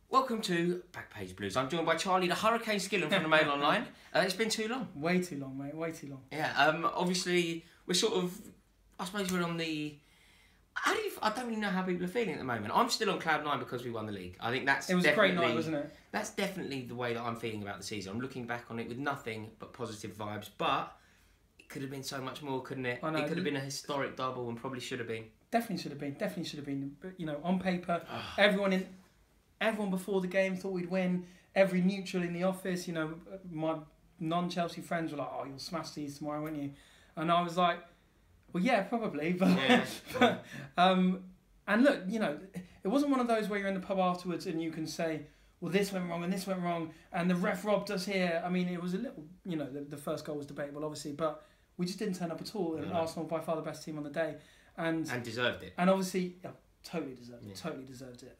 Welcome to Backpage Blues. I'm joined by Charlie, the Hurricane Skillen from the Mail Online. It's been too long. Way too long, mate. Way too long. Yeah. Obviously, we're sort of. I suppose we're on the. I don't really know how people are feeling at the moment. I'm still on cloud nine because we won the league. I think that's. It was a great night, wasn't it? That's definitely the way that I'm feeling about the season. I'm looking back on it with nothing but positive vibes. But it could have been so much more, couldn't it? I know. It could have been a historic double and probably should have been. Definitely should have been. Definitely should have been. But, you know, on paper, everyone before the game thought we'd win. Every neutral in the office, you know, my non-Chelsea friends were like, "Oh, you'll smash these tomorrow, won't you?" And I was like, "Well, yeah, probably." But, Yeah. and look, you know, it wasn't one of those where you're in the pub afterwards and you can say, "Well, this went wrong and this went wrong, and the ref robbed us here." I mean, it was a little, you know, the first goal was debatable, obviously, but we just didn't turn up at all. And Arsenal by far the best team on the day, and deserved it. And obviously, totally deserved it. Totally deserved it.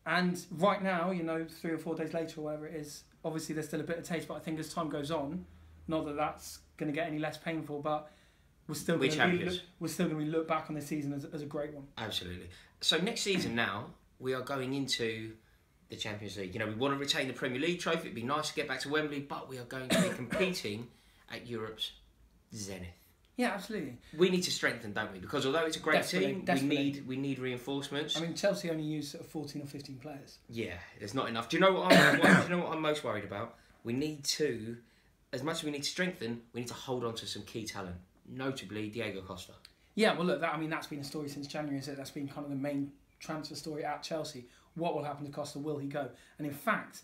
And right now, you know, 3 or 4 days later or whatever it is, obviously there's still a bit of taste, but I think as time goes on, not that that's going to get any less painful, but we're still going to look back on this season as a great one. Absolutely. So next season now, we are going into the Champions League. You know, we want to retain the Premier League trophy. It'd be nice to get back to Wembley, but we are going to be competing at Europe's zenith. Yeah, absolutely. We need to strengthen, don't we? Because although it's a great team, we need reinforcements. I mean, Chelsea only use 14 or 15 players. Yeah, there's not enough. Do you know what I'm most worried about? We need to, as much as we need to strengthen, we need to hold on to some key talent, notably Diego Costa. Yeah, well, look, that's been a story since January, isn't it? That's been kind of the main transfer story at Chelsea. What will happen to Costa? Will he go? And in fact,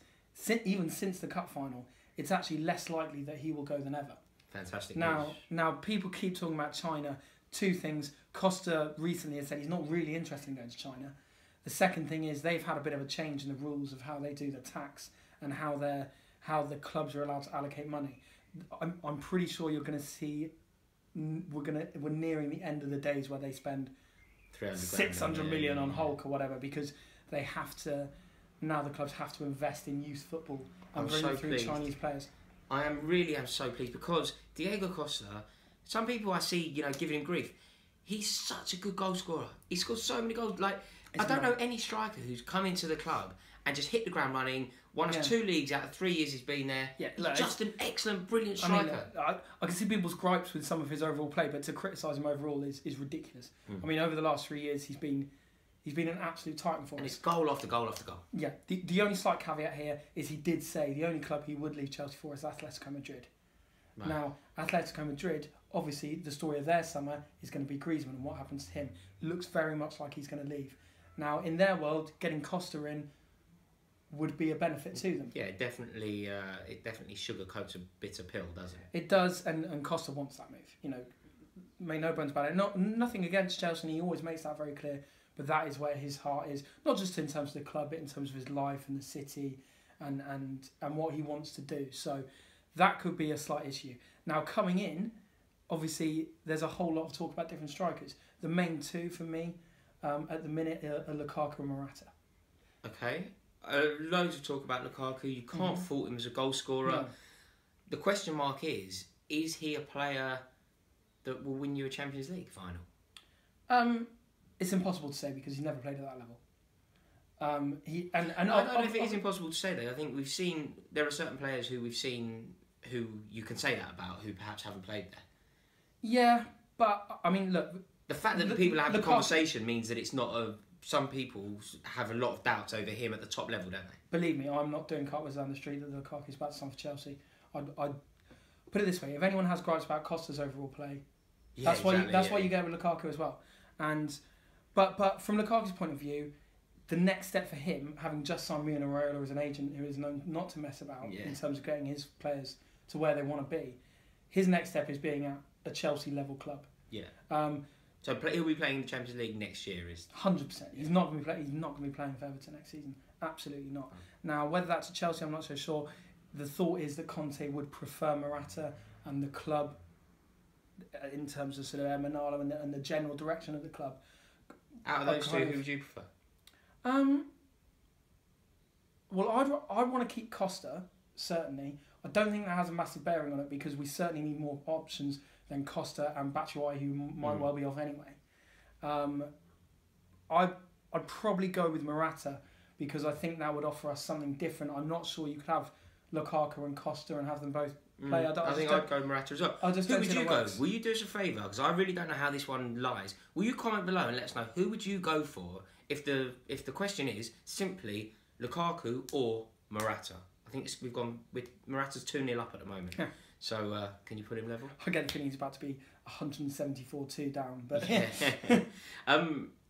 even since the cup final, it's actually less likely that he will go than ever. Fantastic. Now, people keep talking about China. Two things. Costa recently has said he's not really interested in going to China. The second thing is they've had a bit of a change in the rules of how they do the tax and how the clubs are allowed to allocate money. I'm pretty sure you're going to see we're nearing the end of the days where they spend 600 million on Hulk or whatever, because they have to. Now the clubs have to invest in youth football and bring through Chinese players. I am so pleased because Diego Costa, some people I see, you know, giving him grief. He's such a good goal scorer. He scored so many goals. Like, I don't know any striker who's come into the club and just hit the ground running, won us 2 leagues out of 3 years he's been there. Yeah, he's just an excellent, brilliant striker. I mean, I can see people's gripes with some of his overall play, but to criticise him overall is ridiculous. I mean, over the last 3 years, he's been an absolute titan for us. And it's goal after goal after goal. Yeah. The only slight caveat here is he did say the only club he would leave Chelsea for is Atletico Madrid. Right. Now, Atletico Madrid, obviously, the story of their summer is going to be Griezmann and what happens to him. It looks very much like he's going to leave. Now, in their world, getting Costa in would be a benefit to them. Yeah, it definitely sugarcoats a bitter pill, doesn't it? It does, and Costa wants that move. You know, make no bones about it. Nothing against Chelsea, and he always makes that very clear. But that is where his heart is, not just in terms of the club, but in terms of his life and the city and what he wants to do. So that could be a slight issue. Now, coming in, obviously, there's a whole lot of talk about different strikers. The main two for me at the minute are Lukaku and Morata. Okay. Loads of talk about Lukaku. You can't fault him as a goal scorer. No. The question mark is he a player that will win you a Champions League final? It's impossible to say because he's never played at that level. I don't know if it is impossible to say though. I think there are certain players who we've seen who you can say that about who perhaps haven't played there. Yeah, but I mean, look, the fact that people have the conversation means that it's not some people have a lot of doubts over him at the top level, don't they? Believe me, I'm not doing cartwheels down the street that Lukaku's about to sign for Chelsea. I'd put it this way: if anyone has gripes about Costa's overall play, that's why you go with Lukaku as well. But from Lukaku's point of view, the next step for him, having just signed Mino Raiola as an agent who is known not to mess about in terms of getting his players to where they want to be, his next step is being at a Chelsea level club. Yeah. So he'll be playing the Champions League next year. 100%. He's not going to be playing for Everton next season. Absolutely not. Now, whether that's at Chelsea, I'm not so sure. The thought is that Conte would prefer Morata and the club in terms of sort of Manalo and the general direction of the club. Out of those two, who would you prefer? Well, I'd want to keep Costa, certainly. I don't think that has a massive bearing on it because we certainly need more options than Costa and Batshuayi, who might well be off anyway. I'd probably go with Morata, because I think that would offer us something different. I'm not sure you could have Lukaku and Costa and have them both play. I think I'd go Morata as well. Who would you go? Will you do us a favour? Because I really don't know how this one lies. Will you comment below and let us know who would you go for if the question is simply Lukaku or Morata? I think we've gone with Morata's 2-0 up at the moment. Yeah. So can you put him level? I get the feeling he's about to be 174-2 down. But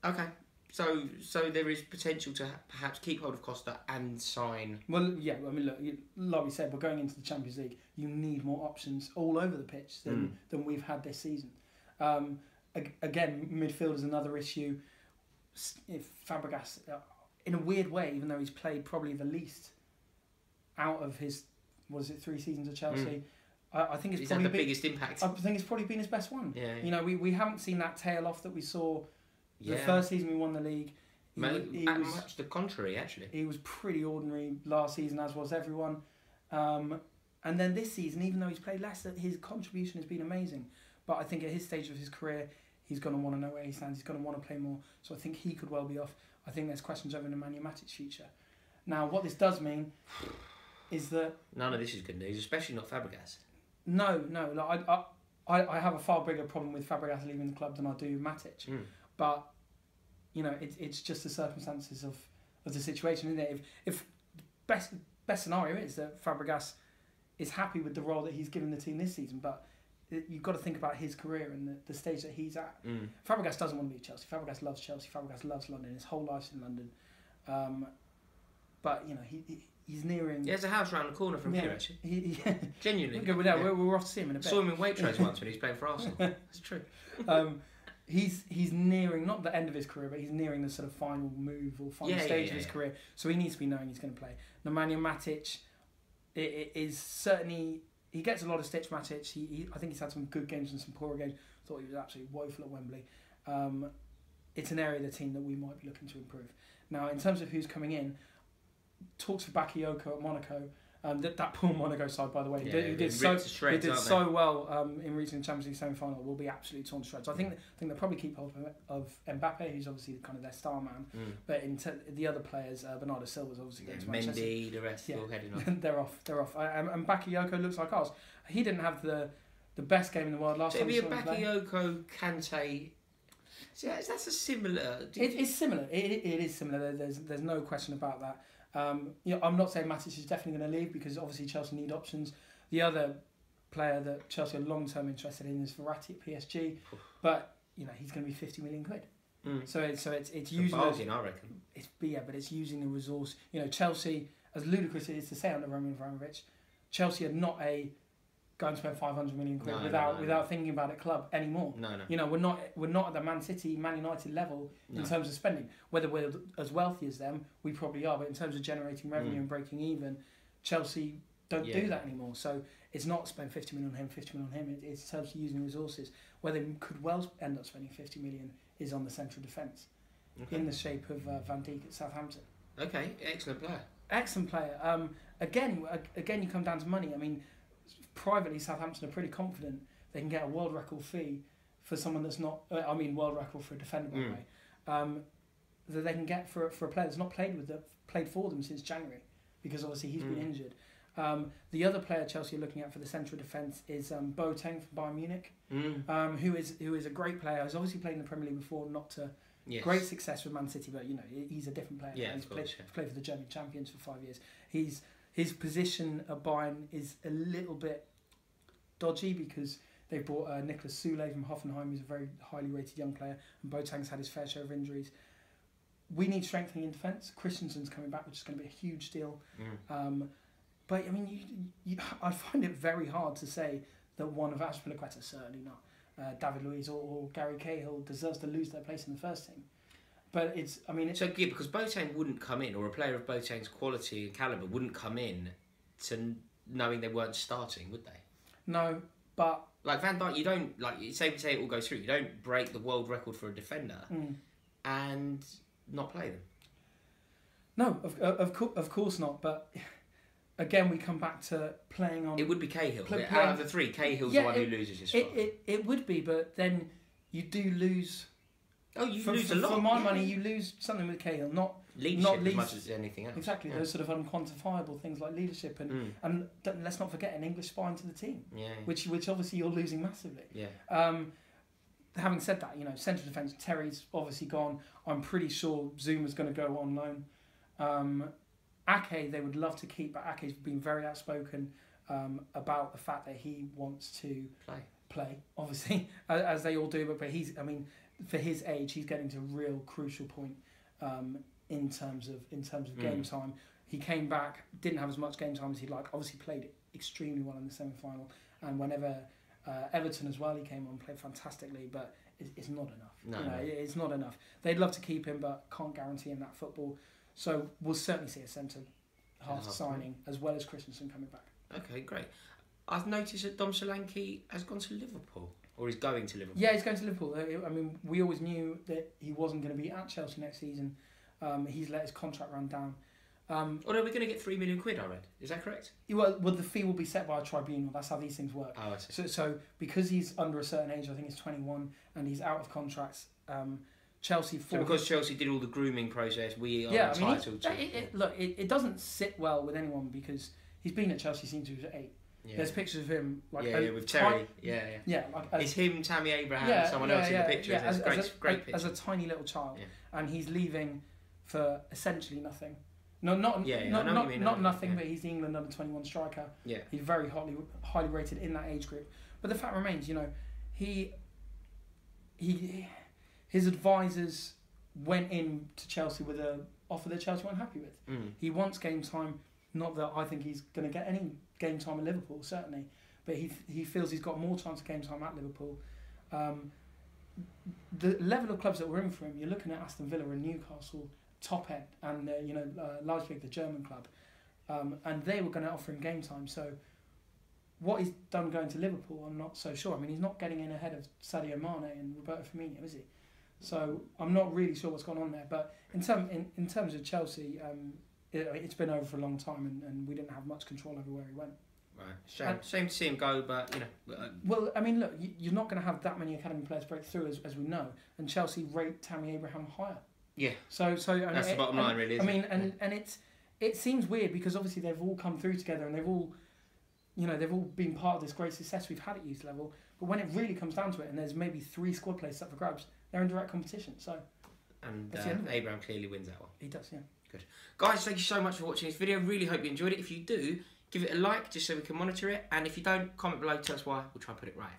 okay. So there is potential to perhaps keep hold of Costa and sign. Well, yeah. I mean, look, like we said, we're going into the Champions League. You need more options all over the pitch than we've had this season. Again, midfield is another issue. If Fabregas, in a weird way, even though he's played probably the least out of his, 3 seasons at Chelsea, I think it's probably had the biggest impact. I think it's probably been his best one. Yeah. You know, we haven't seen that tail off that we saw. The first season we won the league, he was much the contrary, actually. He was pretty ordinary last season, as was everyone. And then this season, even though he's played less, his contribution has been amazing. But I think at his stage of his career, he's going to want to know where he stands. He's going to want to play more. So I think he could well be off. I think there's questions over Nemanja Matic's future. Now, what this does mean is that none of this is good news, especially not Fabregas. No. Like I have a far bigger problem with Fabregas leaving the club than I do Matic. But you know, it's just the circumstances of the situation, isn't it? If best scenario is that Fabregas is happy with the role that he's given the team this season, but you've got to think about his career and the stage that he's at. Fabregas doesn't want to leave Chelsea. Fabregas loves Chelsea. Fabregas loves London. His whole life's in London. But you know, he's nearing. He has a house around the corner from here, actually. Genuinely. We're off to see him in a bit. Saw him in Waitrose once when he was playing for Arsenal. It's true. He's nearing, not the end of his career, but he's nearing the sort of final move or final stage of his career. So he needs to be knowing he's going to play. Nemanja Matic, it is certainly, he gets a lot of stitch. Matic. I think he's had some good games and some poorer games. Thought he was absolutely woeful at Wembley. It's an area of the team that we might be looking to improve. Now, in terms of who's coming in, talks for Bakayoko at Monaco. That poor Monaco side, by the way, he did so well in reaching the Champions League semi-final. Will be absolutely torn to shreds. I think they'll probably keep hold of Mbappe, who's obviously kind of their star man. But the other players, Bernardo Silva's obviously going to Manchester. Mendy, the rest all heading off. They're off. And Bakayoko looks like ours. He didn't have the best game in the world last time. Maybe a Bakayoko, Kante. Yeah, that's a similar. It's similar. It is similar. There's no question about that. I'm not saying Matic is definitely going to leave because obviously Chelsea need options. The other player that Chelsea are long-term interested in is Verratti at PSG, but you know he's going to be 50 million quid. So it's using bargain, I reckon. But it's using the resource. You know, Chelsea, as ludicrous it is to say under Roman Abramovich, Chelsea are not a go and spend 500 million quid without thinking about it club anymore. No. You know, we're not at the Man City, Man United level in terms of spending. Whether we're as wealthy as them, we probably are. But in terms of generating revenue and breaking even, Chelsea don't do that anymore. So it's not spend 50 million on him, 50 million on him. It's in terms of using resources. Where they could well end up spending 50 million is on the central defence, in the shape of Van Dijk at Southampton. Okay, excellent player. Excellent player. Again, you come down to money. I mean, privately, Southampton are pretty confident they can get a world record fee for someone that's not. World record for a defender, by the way. That they can get for a player that's not played for them since January, because obviously he's been injured. The other player Chelsea are looking at for the central defence is Boateng from Bayern Munich, who is a great player. He's obviously played in the Premier League before, not to great success with Man City, but you know he's a different player. Yeah, he's played for the German champions for 5 years. His position at Bayern is a little bit dodgy because they brought Nicolas Soule from Hoffenheim, who's a very highly rated young player, and Boateng's had his fair share of injuries. We need strengthening in defence. Christensen's coming back, which is going to be a huge deal. But I mean, I find it very hard to say that one of Azpilicueta, certainly not David Luiz or Gary Cahill, deserves to lose their place in the first team. But because Boateng wouldn't come in, or a player of Boateng's quality and calibre wouldn't come in to knowing they weren't starting, would they? No, but like Van Dijk, you don't say it all goes through. You don't break the world record for a defender and not play them. No, of course not. But again, we come back to playing on. It would be Cahill. Out of the three, Cahill's the one who loses his spot. It would be, but then you do lose. Oh, you lose a lot. For my money, you lose something with Cahill. leadership as much as anything else. Exactly, those sort of unquantifiable things like leadership and let's not forget an English spine to the team, which obviously you're losing massively. Having said that, central defence, Terry's obviously gone. I'm pretty sure Zuma's going to go on loan. Ake, they would love to keep, but Ake's been very outspoken about the fact that he wants to play, obviously, as they all do. But for his age, he's getting to a real crucial point in terms of game time. He came back, didn't have as much game time as he'd like. Obviously, played extremely well in the semi-final, and whenever Everton as well, he came on, played fantastically, but it's not enough. It's not enough. They'd love to keep him, but can't guarantee him that football. So we'll certainly see a centre half signing as well as Christensen coming back. Okay, great. I've noticed that Dom Solanke has gone to Liverpool, or he's going to Liverpool. Yeah, he's going to Liverpool. We always knew that he wasn't going to be at Chelsea next season. He's let his contract run down. Although we're going to get £3 million, I read. Is that correct? Well, the fee will be set by a tribunal. That's how these things work. Oh, I see. So because he's under a certain age, I think he's 21, and he's out of contracts, Chelsea... So because Chelsea did all the grooming process, we are entitled to... It doesn't sit well with anyone because he's been at Chelsea since he was 8. Yeah. There's pictures of him with Terry. It's him, Tammy Abraham, someone else in the picture. Yeah, great picture. As a tiny little child, and he's leaving for essentially nothing. Not nothing, but he's the England under-21 striker. Yeah. He's very highly rated in that age group. But the fact remains, his advisors went in to Chelsea with an offer that Chelsea weren't happy with. He wants game time. Not that I think he's going to get any game time at Liverpool, certainly, but he feels he's got more chance of game time at Liverpool. The level of clubs that were in for him, you're looking at Aston Villa and Newcastle, top end, and Leipzig, the German club, and they were going to offer him game time. So what he's done going to Liverpool, I'm not so sure. He's not getting in ahead of Sadio Mane and Roberto Firmino, is he? So I'm not really sure what's gone on there. But in terms of Chelsea, it's been over for a long time, and we didn't have much control over where he went. Right, shame to see him go, but Well, look, you're not going to have that many academy players break through, as we know, and Chelsea rate Tammy Abraham higher. Yeah. So that's the bottom line, really. Isn't it? And it seems weird because obviously they've all come through together and they've all been part of this great success we've had at youth level. But when it really comes down to it, and there's maybe 3 squad players up for grabs, they're in direct competition. So. And Abraham clearly wins that one. He does, yeah. Good. Guys, thank you so much for watching this video. Really hope you enjoyed it. If you do, give it a like just so we can monitor it. And if you don't, comment below, tell us why. We'll try and put it right.